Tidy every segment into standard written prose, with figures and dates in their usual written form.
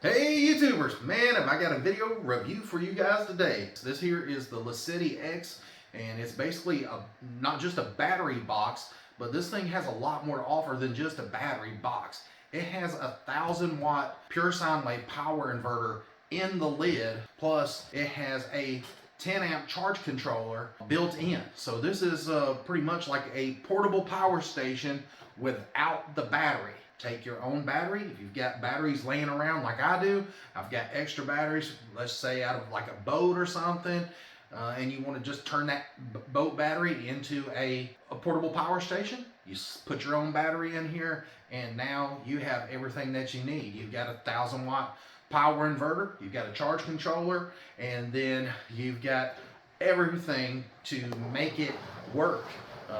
Hey YouTubers, man, have I got a video review for you guys today. This here is the LICITTI X, and it's basically not just a battery box, but this thing has a lot more to offer than just a battery box. It has a 1,000 watt pure sine wave power inverter in the lid, plus it has a 10 amp charge controller built in. So this is pretty much like a portable power station without the battery. Take your own battery. If you've got batteries laying around like I do, I've got extra batteries, let's say out of like a boat or something, and you want to just turn that boat battery into a portable power station, you put your own battery in here, and now you have everything that you need. You've got a 1,000 watt power inverter, you've got a charge controller, and then you've got everything to make it work.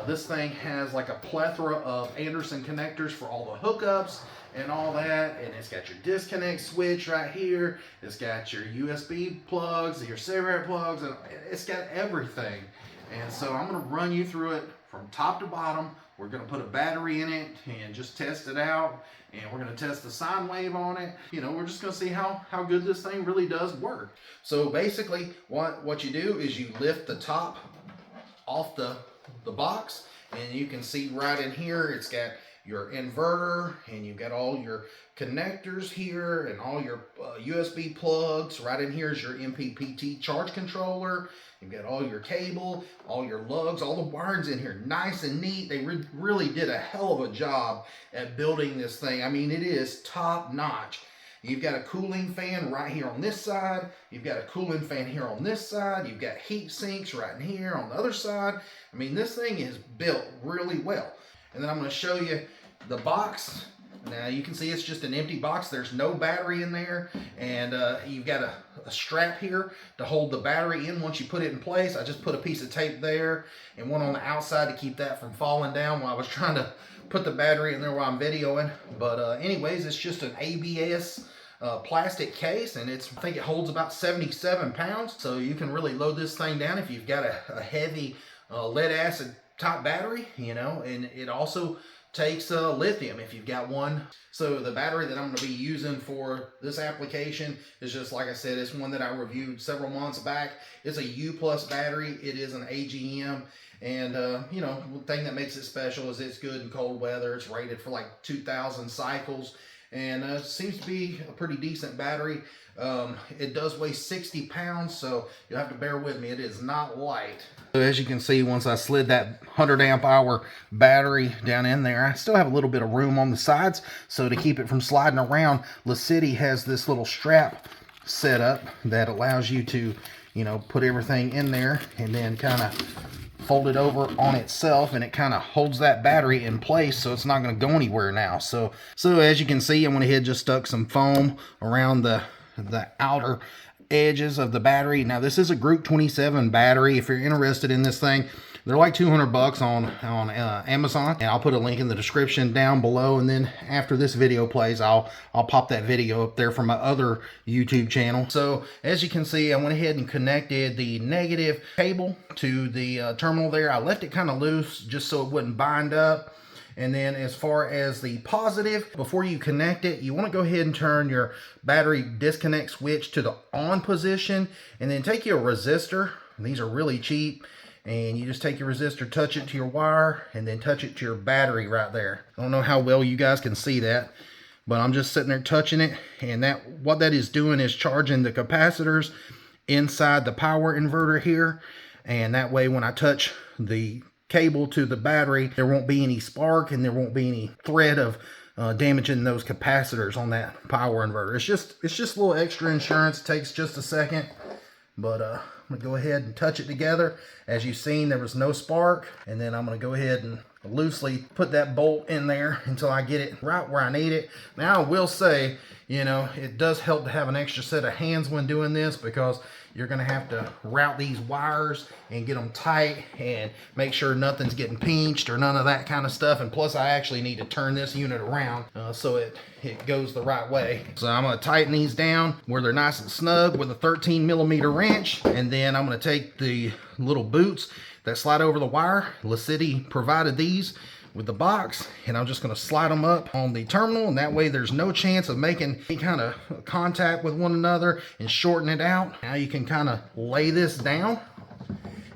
This thing has like a plethora of Anderson connectors for all the hookups and all that, and it's got your disconnect switch right here, it's got your USB plugs, your cigarette plugs, and it's got everything. And so I'm going to run you through it from top to bottom. We're going to put a battery in it and just test it out, and we're going to test the sine wave on it. You know, we're just going to see how good this thing really does work. So basically what you do is you lift the top off the box, and you can see right in here it's got your inverter, and you've got all your connectors here and all your USB plugs. Right in here is your MPPT charge controller. You've got all your cable, all your lugs, all the wiring's in here nice and neat. They really did a hell of a job at building this thing. I mean, it is top notch. You've got a cooling fan right here on this side. You've got a cooling fan here on this side. You've got heat sinks right in here on the other side. I mean, this thing is built really well. And then I'm going to show you the box. Now you can see it's just an empty box. There's no battery in there. And you've got a strap here to hold the battery in once you put it in place. I just put a piece of tape there and one on the outside to keep that from falling down while I was trying to put the battery in there while I'm videoing. But anyways, it's just an ABS plastic case, and I think it holds about 77 pounds. So you can really load this thing down if you've got a heavy lead acid type battery, you know, and it also takes lithium if you've got one. So the battery that I'm going to be using for this application is just, like I said, it's one that I reviewed several months back. It's a U+ battery. It is an AGM. And, you know, the thing that makes it special is it's good in cold weather. It's rated for like 2,000 cycles. And it seems to be a pretty decent battery. It does weigh 60 pounds, so you'll have to bear with me. It is not light. So as you can see, once I slid that 100 amp hour battery down in there, I still have a little bit of room on the sides. So to keep it from sliding around, LICITTI has this little strap set up that allows you to, you know, put everything in there and then kind of fold it over on itself, and it kind of holds that battery in place so it's not going to go anywhere now. So as you can see, I went ahead and just stuck some foam around the outer edges of the battery. Now this is a Group 27 battery. If you're interested in this thing, they're like 200 bucks on Amazon, and I'll put a link in the description down below. And then after this video plays, I'll pop that video up there from my other YouTube channel. So as you can see, I went ahead and connected the negative cable to the terminal there. I left it kind of loose just so it wouldn't bind up. And then as far as the positive, before you connect it, you want to go ahead and turn your battery disconnect switch to the on position, and then take your resistor. These are really cheap. And you just take your resistor, touch it to your wire, and then touch it to your battery right there. I don't know how well you guys can see that, but I'm just sitting there touching it. And what that is doing is charging the capacitors inside the power inverter here. And that way, when I touch the cable to the battery, there won't be any spark, and there won't be any threat of damaging those capacitors on that power inverter. It's just a little extra insurance. It takes just a second, but I'm gonna go ahead and touch it together. As you've seen, there was no spark. And then I'm gonna go ahead and loosely put that bolt in there until I get it right where I need it. Now I will say, you know, it does help to have an extra set of hands when doing this, because you're going to have to route these wires and get them tight and make sure nothing's getting pinched or none of that kind of stuff. And plus, I actually need to turn this unit around so it goes the right way. So I'm going to tighten these down where they're nice and snug with a 13mm wrench. And then I'm going to take the little boots that slide over the wire. LICITTI provided these with the box, and I'm just going to slide them up on the terminal, and that way there's no chance of making any kind of contact with one another and shorten it out. Now you can kind of lay this down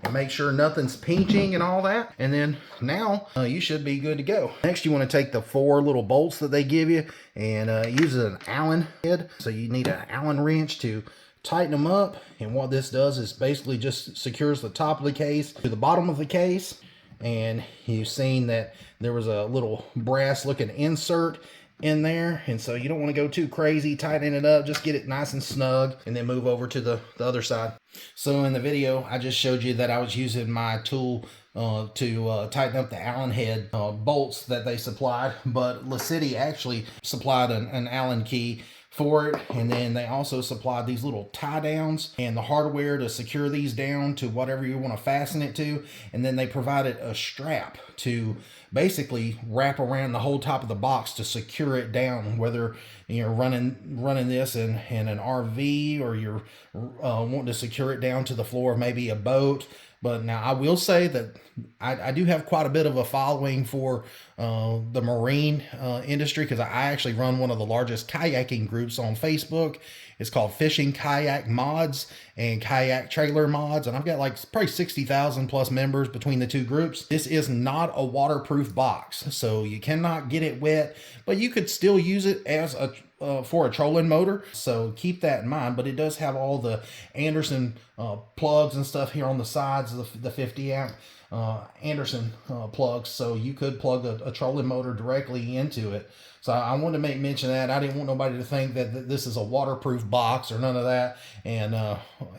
and make sure nothing's pinching and all that, and then now you should be good to go. Next, you want to take the 4 little bolts that they give you and use an Allen head. So you need an Allen wrench to tighten them up, and what this does is basically just secures the top of the case to the bottom of the case. And you've seen that there was a little brass looking insert in there, and so you don't want to go too crazy tightening it up. Just get it nice and snug and then move over to the other side. So in the video I just showed you that I was using my tool to tighten up the Allen head bolts that they supplied, but LICITTI actually supplied an Allen key for it, and then they also supplied these little tie downs and the hardware to secure these down to whatever you want to fasten it to, and then they provided a strap to basically wrap around the whole top of the box to secure it down, whether you're running this in an RV or you're wanting to secure it down to the floor of maybe a boat. But now I will say that I do have quite a bit of a following for the marine industry, because I actually run one of the largest kayaking groups on Facebook. It's called Fishing Kayak Mods and Kayak Trailer Mods, and I've got like probably 60,000 plus members between the two groups. This is not a waterproof box, so you cannot get it wet, but you could still use it as a for a trolling motor, so keep that in mind. But it does have all the Anderson plugs and stuff here on the sides of the 50 amp Anderson plugs, so you could plug a trolling motor directly into it. So I wanted to make mention of that. I didn't want nobody to think that this is a waterproof box or none of that, and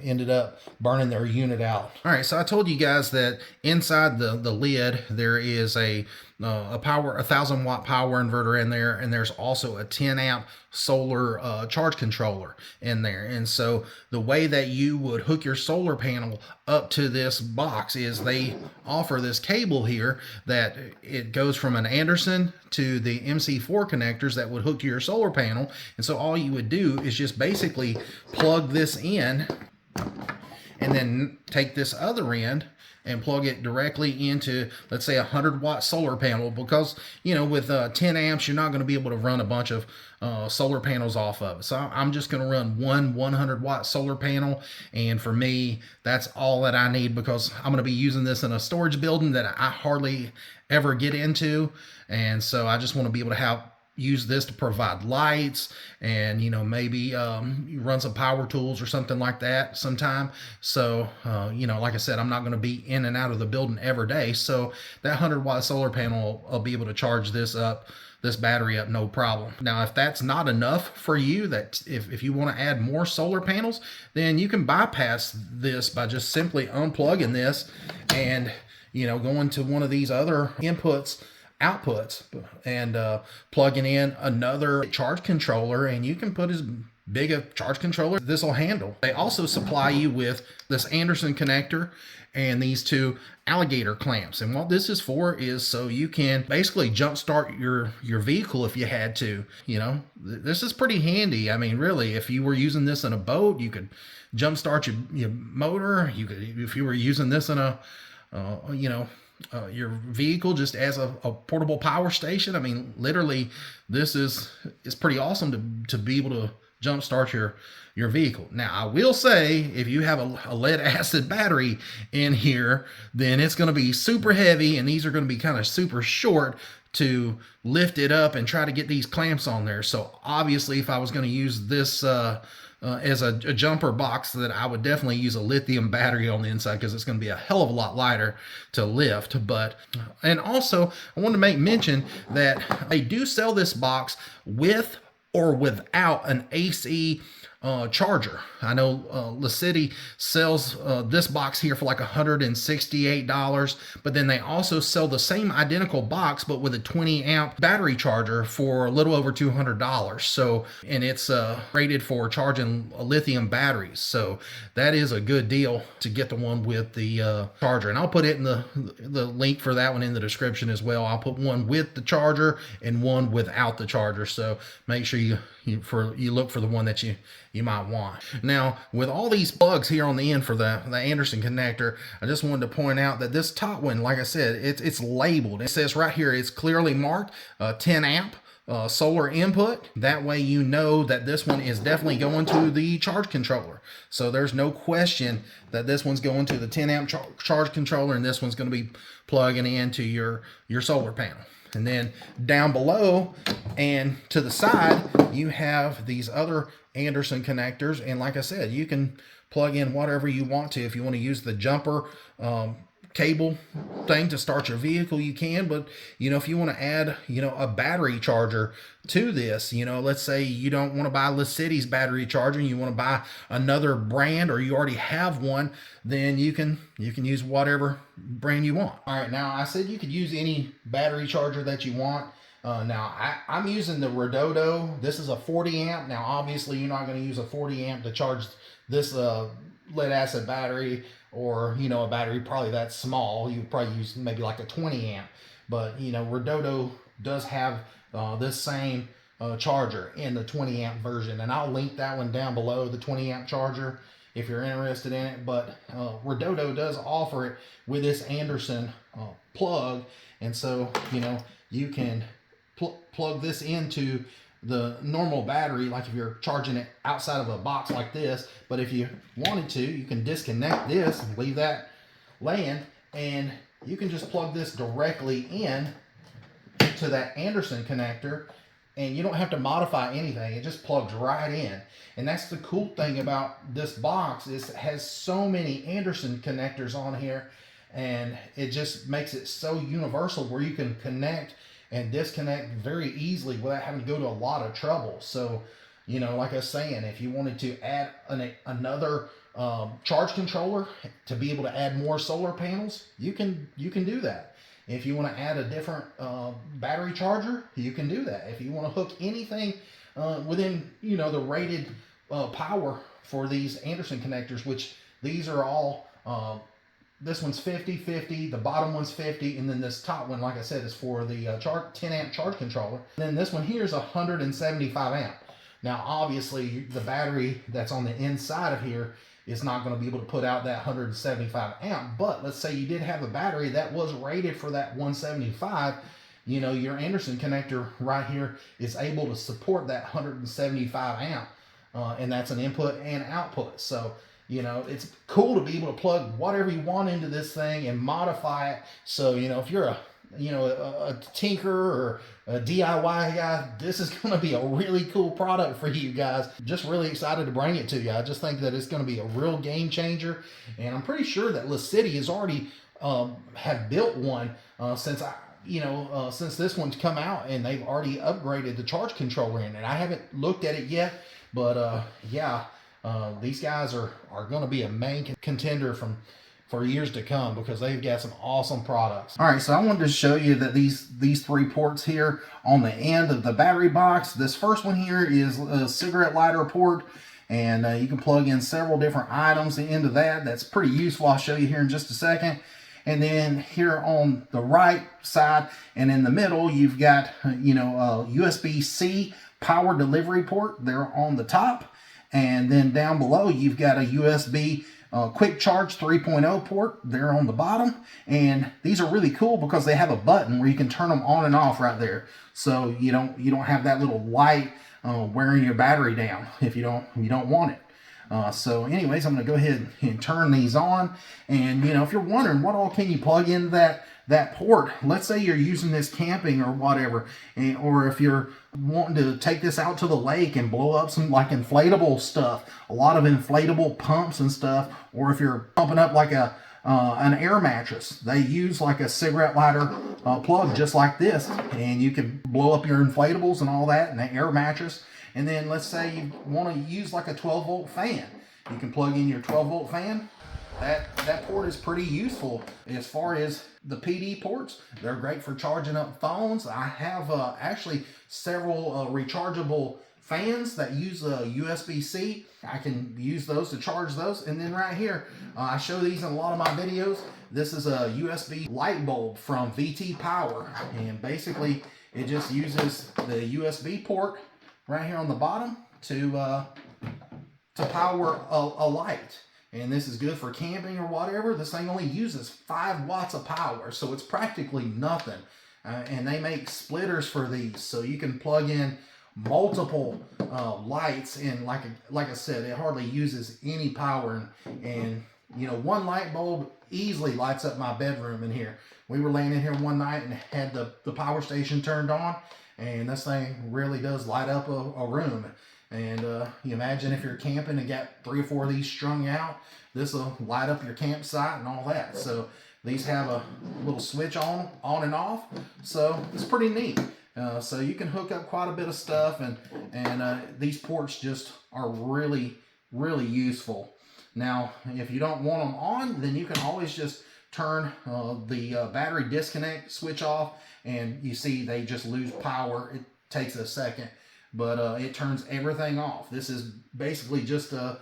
ended up burning their unit out. All right, so I told you guys that inside the lid there is a 1,000 watt power inverter in there, and there's also a 10 amp solar charge controller in there. And so the way that you would hook your solar panel up to this box is they offer this cable here that it goes from an Anderson to the MC4 connectors that would hook to your solar panel. And so all you would do is just basically plug this in and then take this other end and plug it directly into, let's say, a 100 watt solar panel, because, you know, with 10 amps, you're not going to be able to run a bunch of solar panels off of it. So I'm just going to run one 100 watt solar panel. And for me, that's all that I need, because I'm going to be using this in a storage building that I hardly ever get into. And so I just want to be able to use this to provide lights, and, you know, maybe run some power tools or something like that sometime. So you know, like I said, I'm not going to be in and out of the building every day, so that 100 watt solar panel will be able to charge this battery up no problem. Now, if that's not enough for you, that if you want to add more solar panels, then you can bypass this by just simply unplugging this and, you know, going to one of these other outputs and plugging in another charge controller, and you can put as big a charge controller this will handle. They also supply you with this Anderson connector and these 2 alligator clamps, and what this is for is so you can basically jump start your vehicle if you had to. You know, this is pretty handy. I mean, really, if you were using this in a boat, you could jump start your motor. You could, if you were using this in a you know, your vehicle just as a portable power station. I mean, literally, this is pretty awesome to be able to jump start your vehicle. Now, I will say, if you have a lead acid battery in here, then it's going to be super heavy, and these are going to be kind of super short to lift it up and try to get these clamps on there. So obviously, if I was going to use this as a jumper box, that I would definitely use a lithium battery on the inside, because it's going to be a hell of a lot lighter to lift. But, and also I want to make mention that they do sell this box with or without an AC charger. I know LICITTI sells this box here for like $168, but then they also sell the same identical box but with a 20 amp battery charger for a little over $200. So, and it's rated for charging lithium batteries. So that is a good deal to get the one with the charger, and I'll put it in the link for that one in the description as well. I'll put one with the charger and one without the charger, so make sure you look for the one that you you might want. Now, with all these plugs here on the end for the Anderson connector, I just wanted to point out that this top one, like I said, it's labeled. It says right here, it's clearly marked 10 amp. Solar input. That way you know that this one is definitely going to the charge controller. So there's no question that this one's going to the 10 amp charge controller, and this one's going to be plugging into your solar panel. And then down below and to the side, you have these other Anderson connectors. And like I said, you can plug in whatever you want to. If you want to use the jumper cable thing to start your vehicle, you can. But you know, if you want to add, you know, a battery charger to this, you know, let's say you don't want to buy LICITTI's battery charger, you want to buy another brand, or you already have one, then you can use whatever brand you want. All right, now I said you could use any battery charger that you want. Now I'm using the Redodo. This is a 40 amp. Now obviously you're not going to use a 40 amp to charge this lead acid battery, or you know, a battery probably that small. You would probably use maybe like a 20 amp. But you know, Redodo does have this same charger in the 20 amp version, and I'll link that one down below, the 20 amp charger, if you're interested in it. But Redodo does offer it with this Anderson plug, and so you know, you can plug this into the normal battery, like if you're charging it outside of a box like this. But if you wanted to, you can disconnect this and leave that laying, and you can just plug this directly in to that Anderson connector, and you don't have to modify anything. It just plugs right in. And that's the cool thing about this box, is it has so many Anderson connectors on here, and it just makes it so universal where you can connect and disconnect very easily without having to go to a lot of trouble. So, you know, like I was saying, if you wanted to add another charge controller to be able to add more solar panels, you can do that. If you want to add a different battery charger, you can do that. If you want to hook anything within, you know, the rated power for these Anderson connectors, which these are all this one's 50/50, the bottom one's 50, and then this top one, like I said, is for the 10 amp charge controller. And then this one here is 175 amp. Now, obviously, the battery that's on the inside of here is not going to be able to put out that 175 amp. But let's say you did have a battery that was rated for that 175. You know, your Anderson connector right here is able to support that 175 amp, and that's an input and output. So, you know, it's cool to be able to plug whatever you want into this thing and modify it. So, you know, if you're a tinker or a DIY guy, this is going to be a really cool product for you guys. Just really excited to bring it to you. I just think that it's going to be a real game changer, and I'm pretty sure that LICITTI has already have built one since this one's come out, and they've already upgraded the charge controller in it. I haven't looked at it yet, but yeah. These guys are going to be a main contender for years to come, because they've got some awesome products. All right, so I wanted to show you that these three ports here on the end of the battery box. This first one here is a cigarette lighter port, and you can plug in several different items into that. That's pretty useful. I'll show you here in just a second. And then here on the right side and in the middle, you've got a USB-C power delivery port there on the top. And then down below, you've got a USB quick charge 3.0 port there on the bottom. And these are really cool because they have a button where you can turn them on and off right there. So you don't have that little light wearing your battery down if you don't want it. So anyways, I'm going to go ahead and turn these on. And you know, if you're wondering what all can you plug in that port, let's say you're using this camping or whatever, or if you're wanting to take this out to the lake and blow up some like inflatable stuff, a lot of inflatable pumps and stuff, or if you're pumping up like an air mattress, they use like a cigarette lighter plug just like this, and you can blow up your inflatables and all that in the air mattress. And then let's say you want to use like a 12-volt fan, you can plug in your 12-volt fan. That port is pretty useful as far as the PD ports. They're great for charging up phones. I have actually several rechargeable fans that use USB-C. I can use those to charge those. And then right here, I show these in a lot of my videos. This is a USB light bulb from VT Power. And basically, it just uses the USB port right here on the bottom to to power a light. And this is good for camping or whatever. This thing only uses 5 watts of power, so it's practically nothing. And they make splitters for these, so you can plug in multiple lights. And like I said, it hardly uses any power. And you know, one light bulb easily lights up my bedroom in here. We were laying in here one night and had the power station turned on, and this thing really does light up a room. And you imagine if you're camping and got 3 or 4 of these strung out, this will light up your campsite and all that. So these have a little switch on and off, so it's pretty neat. So you can hook up quite a bit of stuff, and these ports just are really, really useful. Now, if you don't want them on, then you can always just turn the battery disconnect switch off, and you see they just lose power. It takes a second, but it turns everything off. This is basically just a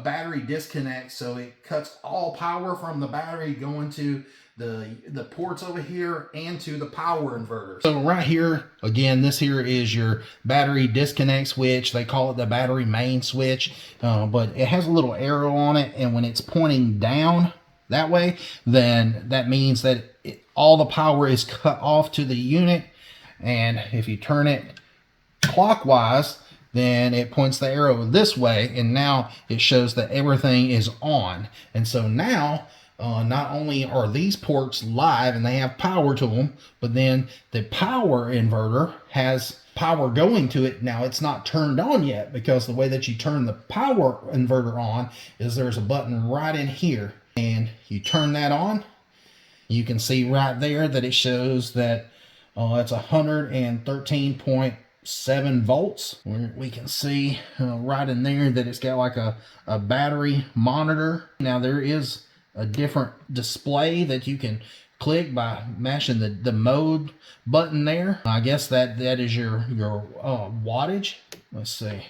battery disconnect, so it cuts all power from the battery going to the ports over here and to the power inverter. So right here, again, this here is your battery disconnect switch. They call it the battery main switch, but it has a little arrow on it, and when it's pointing down that way, then that means that all the power is cut off to the unit. And if you turn it clockwise, then it points the arrow this way, and now it shows that everything is on. And so now not only are these ports live and they have power to them, but then the power inverter has power going to it. Now it's not turned on yet, because the way that you turn the power inverter on is there's a button right in here, and you turn that on. You can see right there that it shows that it's 113.7 volts. We can see right in there that it's got like a battery monitor. Now there is a different display that you can click by mashing the mode button there. I guess that is your wattage. Let's see,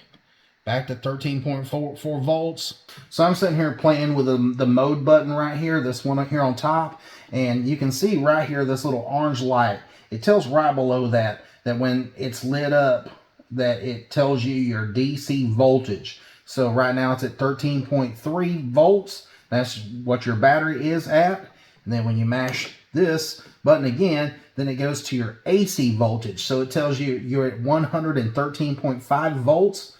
back to 13.4 volts. So I'm sitting here playing with the mode button right here, this one up here on top, and you can see right here this little orange light. It tells right below that when it's lit up, that it tells you your DC voltage. So right now it's at 13.3 volts. That's what your battery is at. And then when you mash this button again, then it goes to your AC voltage. So it tells you you're at 113.5 volts.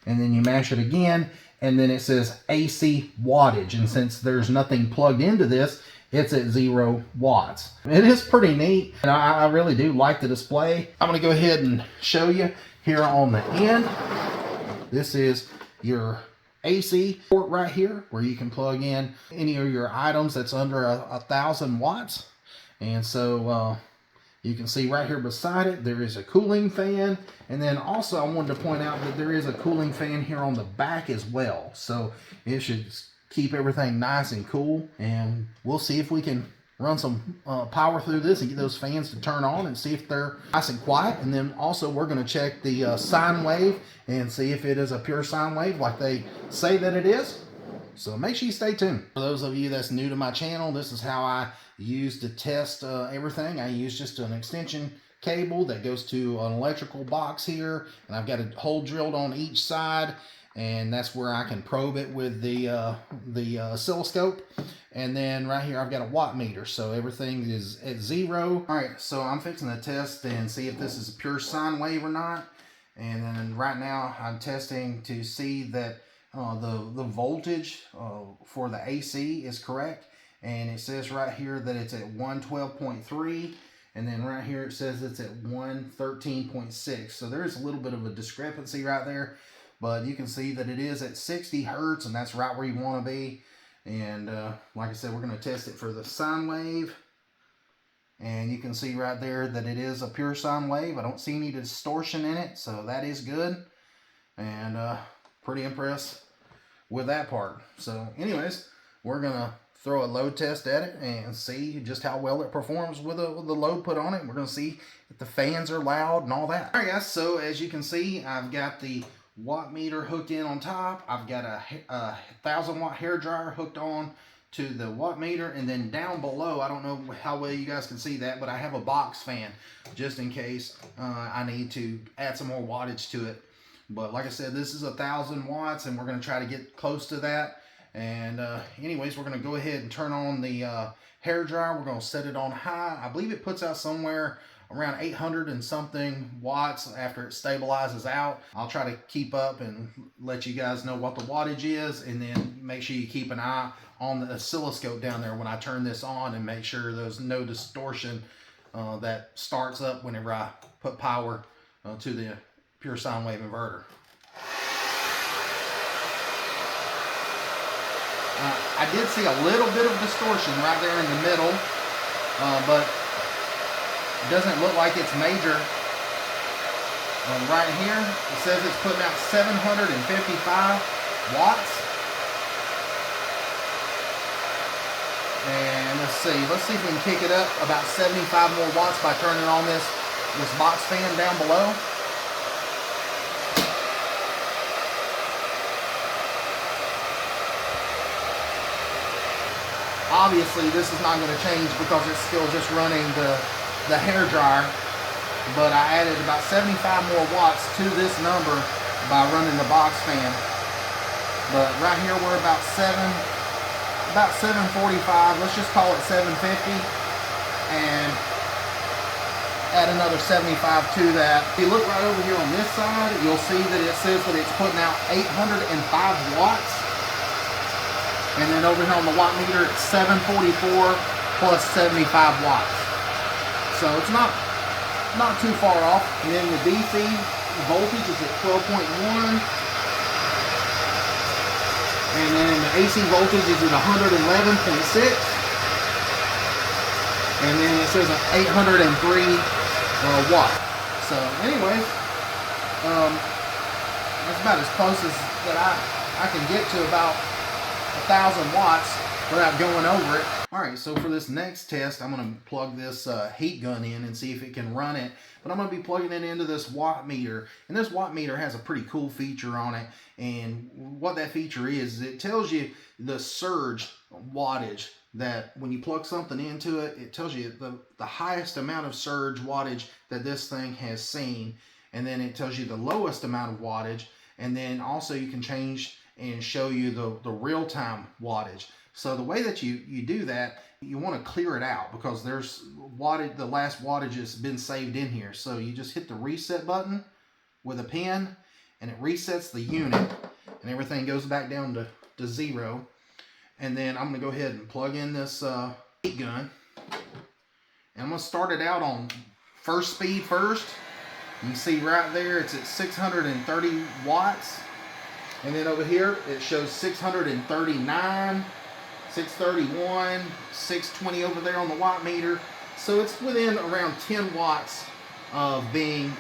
And then you mash it again, and then it says AC wattage. And since there's nothing plugged into this, it's at 0 watts. It is pretty neat, and I really do like the display. I'm going to go ahead and show you here on the end. This is your AC port right here, where you can plug in any of your items that's under 1,000 watts. And so you can see right here beside it, there is a cooling fan. And then also I wanted to point out that there is a cooling fan here on the back as well. So it should keep everything nice and cool. And we'll see if we can run some power through this and get those fans to turn on and see if they're nice and quiet. And then also we're going to check the sine wave and see if it is a pure sine wave like they say that it is. So make sure you stay tuned. For those of you that's new to my channel, this is how I use to test everything. I use just an extension cable that goes to an electrical box here, and I've got a hole drilled on each side, and that's where I can probe it with the oscilloscope. And then right here I've got a watt meter, so everything is at 0. All right, so I'm fixing to test and see if this is a pure sine wave or not. And then right now I'm testing to see that the voltage for the AC is correct. And it says right here that it's at 112.3, and then right here it says it's at 113.6. So there's a little bit of a discrepancy right there, but you can see that it is at 60 hertz, and that's right where you want to be. And like I said, we're going to test it for the sine wave, and you can see right there that it is a pure sine wave. I don't see any distortion in it, so that is good, and pretty impressed with that part. So anyways, we're going to throw a load test at it and see just how well it performs with the load put on it. We're going to see if the fans are loud and all that. All right, guys, so as you can see, I've got the watt meter hooked in on top. I've got a 1,000 watt hair dryer hooked on to the watt meter, and then down below, I don't know how well you guys can see that, but I have a box fan just in case I need to add some more wattage to it. But like I said, this is 1,000 watts, and we're going to try to get close to that. And anyways, we're going to go ahead and turn on the hair dryer. We're going to set it on high. I believe it puts out somewhere around 800 and something watts after it stabilizes out. I'll try to keep up and let you guys know what the wattage is, and then make sure you keep an eye on the oscilloscope down there when I turn this on, and make sure there's no distortion that starts up whenever I put power to the pure sine wave inverter. I did see a little bit of distortion right there in the middle, but it doesn't look like it's major. Right here, it says it's putting out 755 watts. And let's see if we can kick it up about 75 more watts by turning on this box fan down below. Obviously, this is not going to change because it's still just running the hair dryer, but I added about 75 more watts to this number by running the box fan. But right here we're about 745. Let's just call it 750, and add another 75 to that. If you look right over here on this side, you'll see that it says that it's putting out 805 watts. And then over here on the watt meter, it's 744 plus 75 watts. So it's not too far off. And then the DC voltage is at 12.1. And then the AC voltage is at 111.6. And then it says 803 watts. So anyways, that's about as close as that I can get to about 1,000 watts without going over it. Alright, so for this next test, I'm going to plug this heat gun in and see if it can run it. But I'm going to be plugging it into this watt meter. And this watt meter has a pretty cool feature on it. And what that feature is it tells you the surge wattage, that when you plug something into it, it tells you the highest amount of surge wattage that this thing has seen. And then it tells you the lowest amount of wattage. And then also you can change and show you the real-time wattage. So the way that you do that, you want to clear it out because there's wattage, the last wattage has been saved in here. So you just hit the reset button with a pen, and it resets the unit, and everything goes back down to 0. And then I'm going to go ahead and plug in this heat gun, and I'm going to start it out on first speed first. You can see right there it's at 630 watts. And then over here, it shows 639, 631, 620 over there on the watt meter. So it's within around 10 watts of being,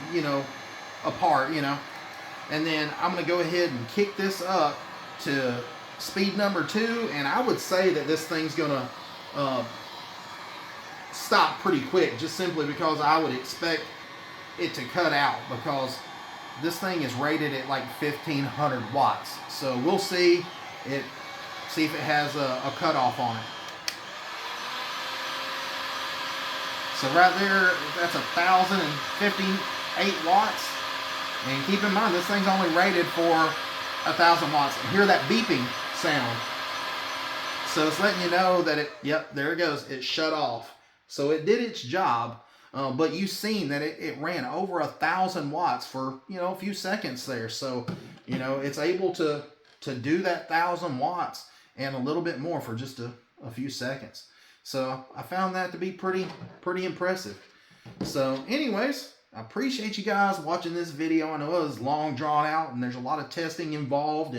apart, And then I'm going to go ahead and kick this up to speed number 2. And I would say that this thing's going to stop pretty quick, just simply because I would expect it to cut out, because this thing is rated at like 1,500 watts. So we'll see if it has a cutoff on it. So right there, that's 1,058 watts. And keep in mind, this thing's only rated for 1,000 watts. And hear that beeping sound. So it's letting you know that yep, there it goes. It shut off. So it did its job. But you've seen that it ran over 1,000 watts for, a few seconds there. So, it's able to do that 1,000 watts and a little bit more for just a few seconds. So I found that to be pretty impressive. So anyways, I appreciate you guys watching this video. I know it was long drawn out and there's a lot of testing involved,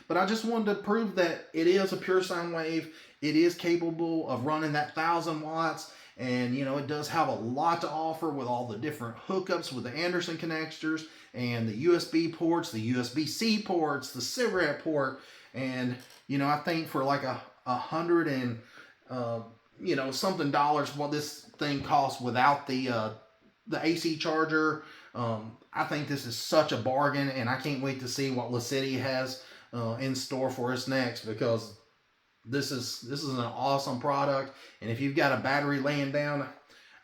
but I just wanted to prove that it is a pure sine wave. It is capable of running that 1,000 watts. And, it does have a lot to offer with all the different hookups with the Anderson connectors and the USB ports, the USB-C ports, the cigarette port. And, I think for like $100 and, something dollars, what this thing costs without the AC charger, I think this is such a bargain. And I can't wait to see what LICITTI has in store for us next, because this is an awesome product. And if you've got a battery laying down,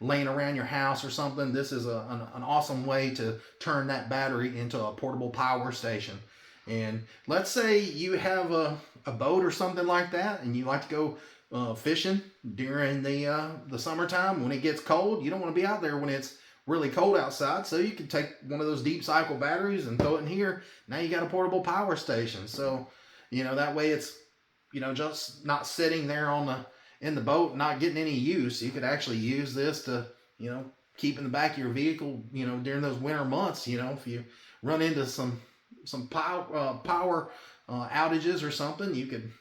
laying around your house or something, this is an awesome way to turn that battery into a portable power station. And let's say you have a boat or something like that, and you like to go fishing during the summertime when it gets cold. You don't want to be out there when it's really cold outside, so you can take one of those deep cycle batteries and throw it in here. Now you got a portable power station. So, you know, that way it's, you know, just not sitting there in the boat, not getting any use. You could actually use this to, you know, keep in the back of your vehicle, you know, during those winter months. You know, if you run into some power outages or something, you could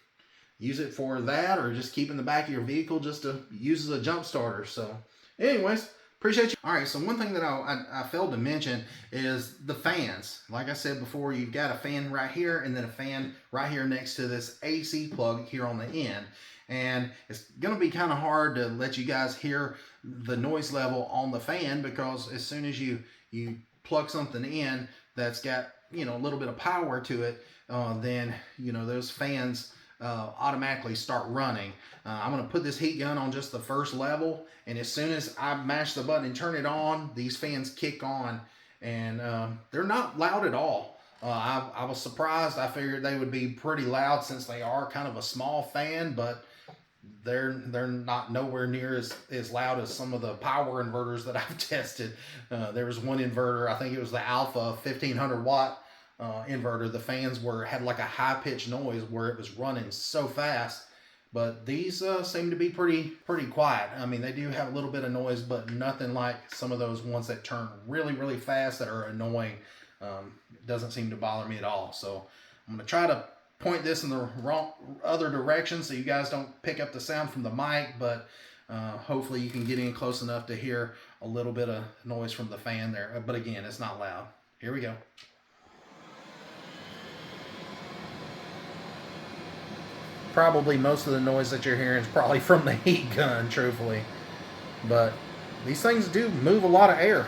use it for that, or just keep in the back of your vehicle just to use as a jump starter. So anyways, appreciate you. All right, so one thing that I failed to mention is the fans. Like I said before, you've got a fan right here and then a fan right here next to this AC plug here on the end. And it's going to be kind of hard to let you guys hear the noise level on the fan, because as soon as you plug something in that's got, you know, a little bit of power to it, then, you know, those fans automatically start running. I'm going to put this heat gun on just the first level, and as soon as I mash the button and turn it on, these fans kick on, and they're not loud at all. I was surprised. I figured they would be pretty loud since they are kind of a small fan, but they're not nowhere near as loud as some of the power inverters that I've tested. There was one inverter, I think it was the Alpha 1500 watt inverter. The fans had like a high-pitched noise where it was running so fast, but these seem to be pretty quiet. I mean, they do have a little bit of noise, but nothing like some of those ones that turn really fast that are annoying. It doesn't seem to bother me at all. So I'm going to try to point this in the other direction so you guys don't pick up the sound from the mic, but hopefully you can get in close enough to hear a little bit of noise from the fan there. But again, it's not loud. Here we go. Probably most of the noise that you're hearing is probably from the heat gun, truthfully. But these things do move a lot of air.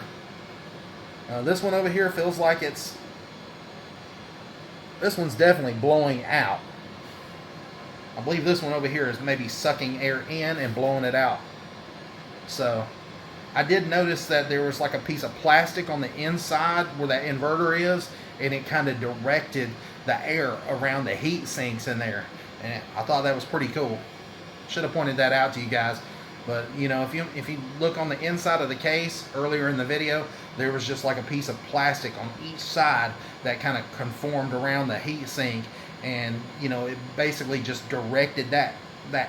This one over here feels like this one's definitely blowing out. I believe this one over here is maybe sucking air in and blowing it out. So I did notice that there was like a piece of plastic on the inside where that inverter is, and it kind of directed the air around the heat sinks in there. And I thought that was pretty cool. Should have pointed that out to you guys. But you know, if you look on the inside of the case earlier in the video, there was just like a piece of plastic on each side that kind of conformed around the heat sink, and you know, it basically just directed that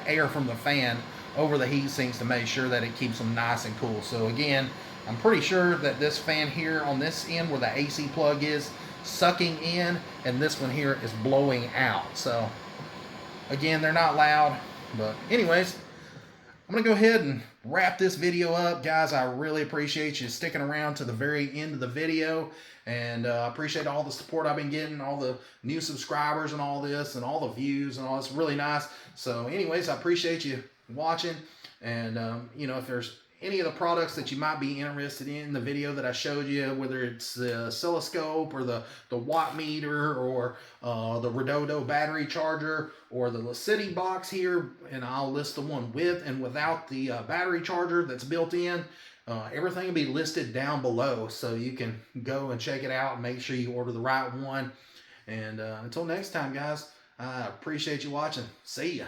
air from the fan over the heat sinks to make sure that it keeps them nice and cool. So again, I'm pretty sure that this fan here on this end where the AC plug is sucking in, and this one here is blowing out. So again, they're not loud, but anyways, I'm going to go ahead and wrap this video up. Guys, I really appreciate you sticking around to the very end of the video, and I appreciate all the support I've been getting, all the new subscribers and all this, and all the views and all. It's really nice. So anyways, I appreciate you watching, and you know, if there's any of the products that you might be interested in the video that I showed you, whether it's the oscilloscope or the watt meter or the Redodo battery charger or the LICITTI box here, and I'll list the one with and without the battery charger that's built in. Everything will be listed down below, so you can go and check it out and make sure you order the right one. And until next time, guys, I appreciate you watching. See ya.